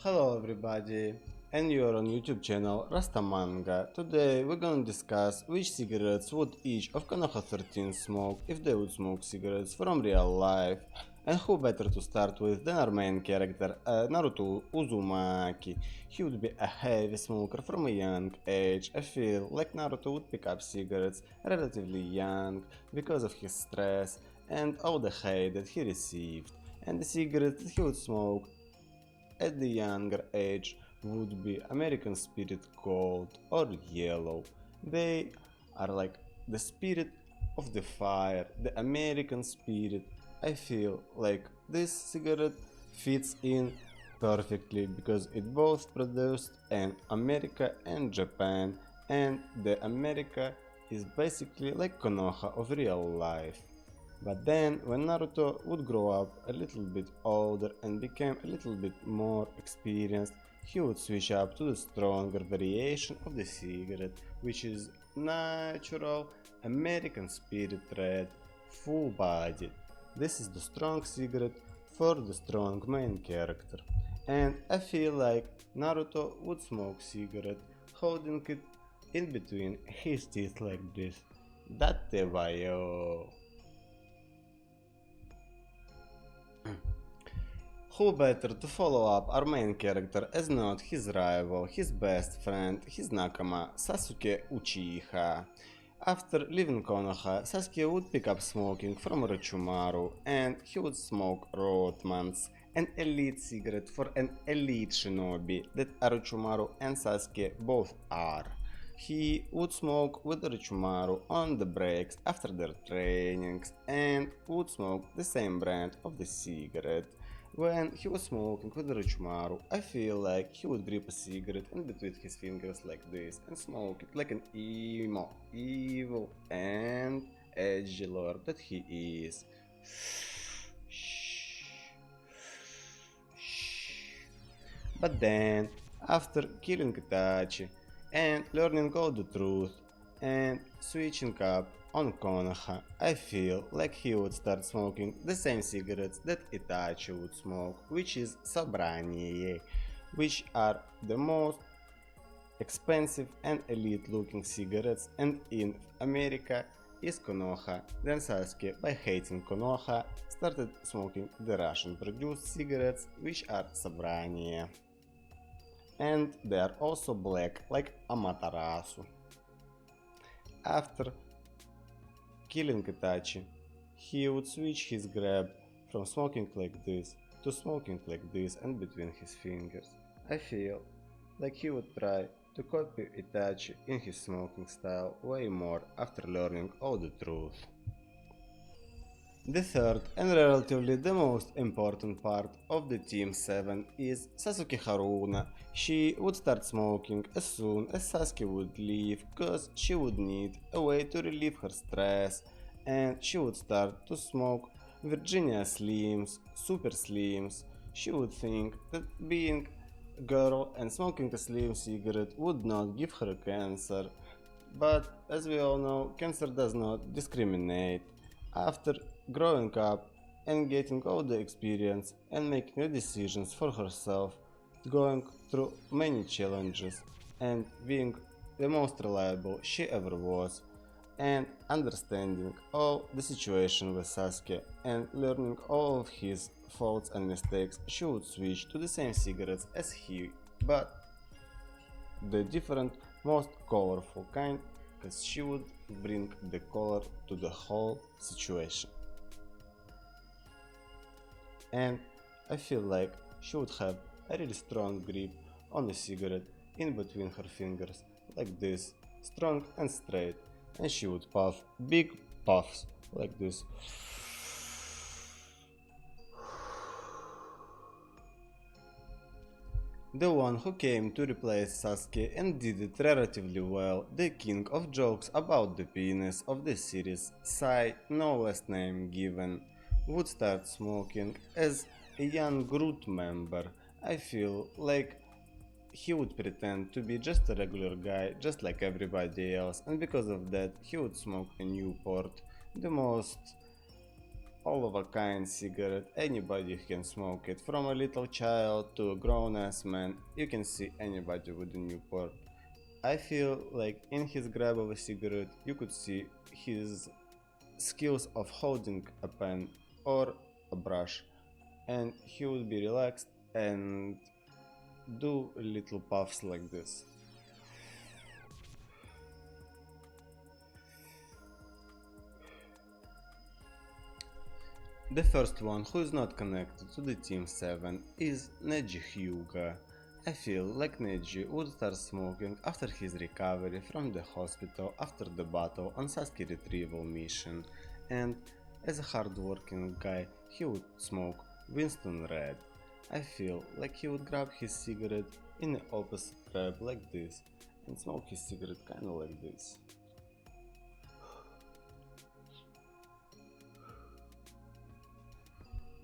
Hello everybody, and you're on YouTube channel Rasta Manga. Today we're gonna discuss which cigarettes would each of Konoha 13 smoke if they would smoke cigarettes from real life. And who better to start with than our main character, Naruto Uzumaki. He would be a heavy smoker from a young age. I feel like Naruto would pick up cigarettes relatively young because of his stress and all the hate that he received. And the cigarettes that he would smoke at the younger age would be American Spirit Gold or Yellow. They are like the spirit of the fire, the American spirit. I feel like this cigarette fits in perfectly because it both produced in America and Japan, and the America is basically like Konoha of real life. But then, when Naruto would grow up a little bit older and became a little bit more experienced, he would switch up to the stronger variation of the cigarette, which is natural American Spirit Red, full bodied. This is the strong cigarette for the strong main character. And I feel like Naruto would smoke cigarette holding it in between his teeth like this. Date vaio. Who better to follow up our main character as not his rival, his best friend, his nakama, Sasuke Uchiha. After leaving Konoha, Sasuke would pick up smoking from Orochimaru and he would smoke Rothmans, an elite cigarette for an elite shinobi that Orochimaru and Sasuke both are. He would smoke with Orochimaru on the breaks after their trainings and would smoke the same brand of the cigarette. When he was smoking with Orochimaru, I feel like he would grip a cigarette in between his fingers like this and smoke it like an evil and edgy lord that he is. But then, after killing Itachi and learning all the truth and switching up on Konoha, I feel like he would start smoking the same cigarettes that Itachi would smoke, which is Sobranie, which are the most expensive and elite looking cigarettes, and in America is Konoha. Then Sasuke, by hating Konoha, started smoking the Russian produced cigarettes, which are Sobranie. And they are also black like Amaterasu. After killing Itachi, he would switch his grab from smoking like this to smoking like this and between his fingers. I feel like he would try to copy Itachi in his smoking style way more after learning all the truth. The third and relatively the most important part of the Team 7 is Sasuke Haruna. She would start smoking as soon as Sasuke would leave, cause she would need a way to relieve her stress, and she would start to smoke Virginia Slims, Super Slims. She would think that being a girl and smoking a slim cigarette would not give her cancer, but as we all know, cancer does not discriminate. After growing up and getting all the experience and making the decisions for herself, going through many challenges and being the most reliable she ever was, and understanding all the situation with Sasuke and learning all of his faults and mistakes, she would switch to the same cigarettes as he, but the different, most colorful kind, because she would bring the color to the whole situation. And I feel like she would have a really strong grip on the cigarette in between her fingers, like this, strong and straight, and she would puff big puffs like this. The one who came to replace Sasuke and did it relatively well, the king of jokes about the penis of the series, Sai, no last name given, would start smoking as a young Groot member. I feel like he would pretend to be just a regular guy, just like everybody else, and because of that, he would smoke a Newport, the most all of a kind cigarette, anybody can smoke it, from a little child to a grown ass man, you can see anybody with a Newport. I feel like in his grab of a cigarette you could see his skills of holding a pen or a brush, and he would be relaxed and do little puffs like this. The first one who is not connected to the Team 7 is Neji Hyuga. I feel like Neji would start smoking after his recovery from the hospital after the battle on Sasuke retrieval mission, and as a hardworking guy he would smoke Winston Red. I feel like he would grab his cigarette in the opposite grab like this and smoke his cigarette kinda like this.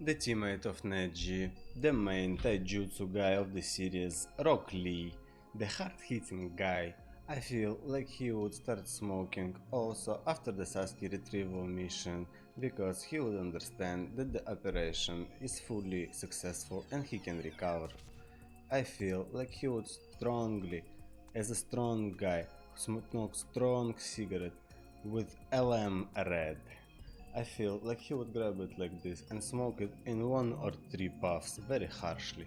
The teammate of Neji, the main taijutsu guy of the series, Rock Lee, the hard-hitting guy. I feel like he would start smoking also after the Sasuke retrieval mission because he would understand that the operation is fully successful and he can recover. I feel like he would strongly, as a strong guy, smoke strong cigarette with LM red. I feel like he would grab it like this and smoke it in 1 or 3 puffs very harshly.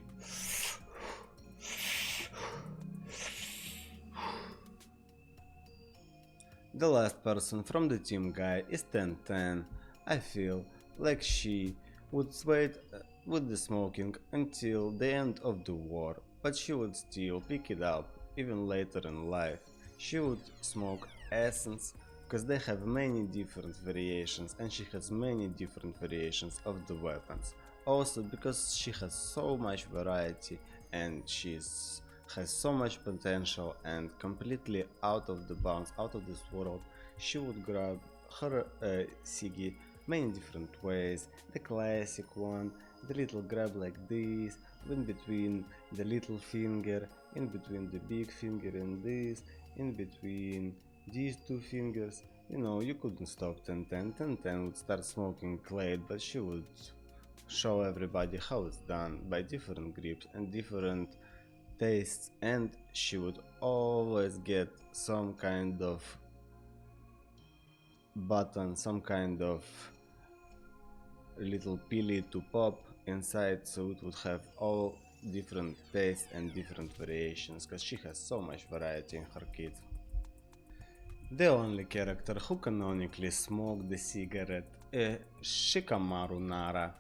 The last person from the team guy is 1010. I feel like she would wait with the smoking until the end of the war, but she would still pick it up even later in life. She would smoke essence because they have many different variations and she has many different variations of the weapons. Also because she has so much variety and has so much potential and completely out of the bounds, out of this world, she would grab her Sigi many different ways. The classic one, the little grab like this, in between the little finger, in between the big finger and this, in between these two fingers. You know, you couldn't stop 1010. 1010 would start smoking clay, but she would show everybody how it's done by different grips and different tastes, and she would always get some kind of button, some kind of little pilly to pop inside, so it would have all different tastes and different variations because she has so much variety in her kit. The only character who canonically smoked the cigarette is Shikamaru Nara.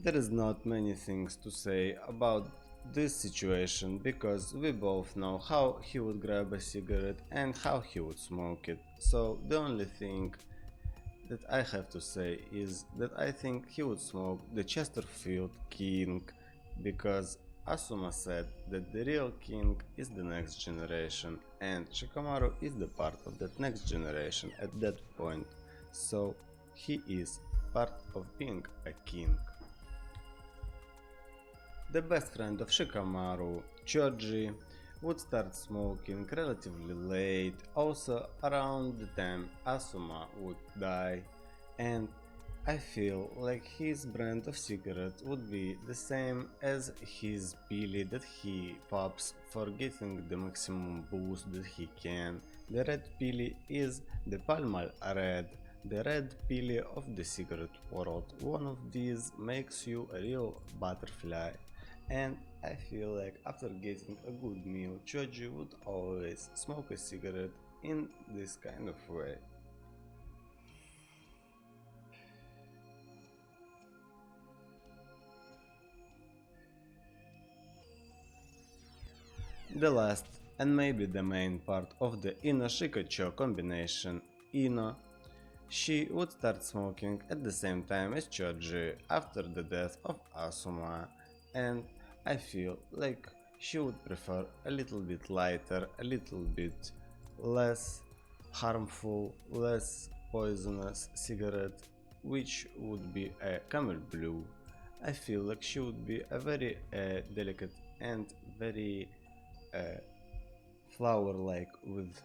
There is not many things to say about this situation because we both know how he would grab a cigarette and how he would smoke it. So the only thing that I have to say is that I think he would smoke the Chesterfield King because Asuma said that the real king is the next generation and Shikamaru is the part of that next generation at that point, so he is part of being a king. The best friend of Shikamaru, Choji, would start smoking relatively late, also around the time Asuma would die, and I feel like his brand of cigarette would be the same as his pili that he pops for getting the maximum boost that he can. The red pili is the Palmal Red, the red pili of the cigarette world. One of these makes you a real butterfly. And I feel like after getting a good meal, Choji would always smoke a cigarette in this kind of way. The last and maybe the main part of the Ino-Shikacho combination, Ino, she would start smoking at the same time as Choji after the death of Asuma, and I feel like she would prefer a little bit lighter, a little bit less harmful, less poisonous cigarette, which would be a camel blue. I feel like she would be a very delicate and very uh, flower like with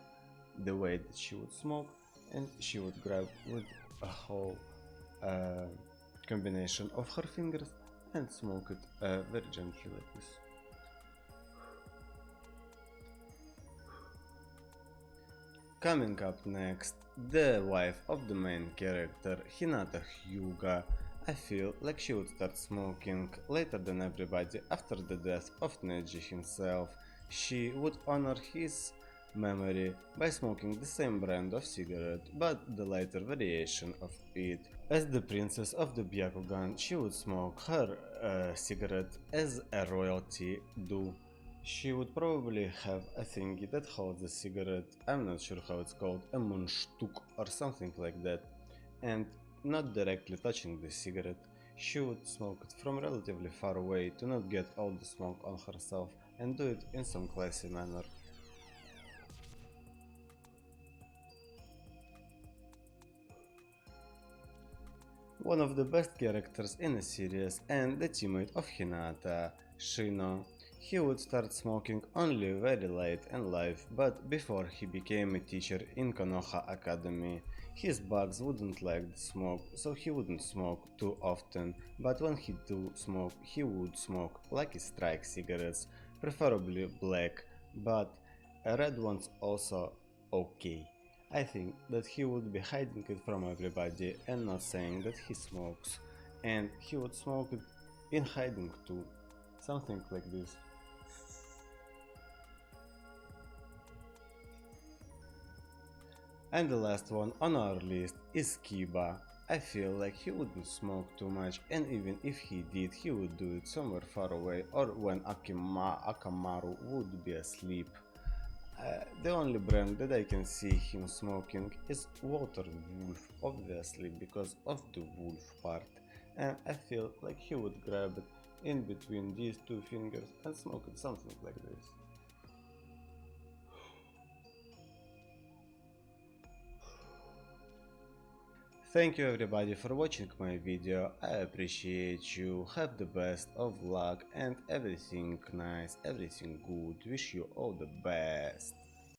the way that she would smoke, and she would grab with a whole uh, combination of her fingers and smoke it very gently like this. Coming up next, the wife of the main character, Hinata Hyuga. I feel like she would start smoking later than everybody after the death of Neji himself. She would honor his memory by smoking the same brand of cigarette, but the lighter variation of it. As the princess of the Byakugan, she would smoke her cigarette as a royalty do. She would probably have a thingy that holds a cigarette, I'm not sure how it's called, a Mundstück or something like that, and not directly touching the cigarette. She would smoke it from relatively far away to not get all the smoke on herself and do it in some classy manner. One of the best characters in the series and the teammate of Hinata, Shino. He would start smoking only very late in life, but before he became a teacher in Konoha Academy, his bugs wouldn't like the smoke, so he wouldn't smoke too often, but when he do smoke, he would smoke Lucky Strike cigarettes, preferably black, but red ones also okay. I think that he would be hiding it from everybody and not saying that he smokes, and he would smoke it in hiding too, something like this. And the last one on our list is Kiba. I feel like he wouldn't smoke too much, and even if he did, he would do it somewhere far away or when Akamaru would be asleep. The only brand that I can see him smoking is Water Wolf, obviously because of the wolf part, and I feel like he would grab it in between these two fingers and smoke it something like this. Thank you everybody for watching my video, I appreciate you, have the best of luck and everything nice, everything good, wish you all the best.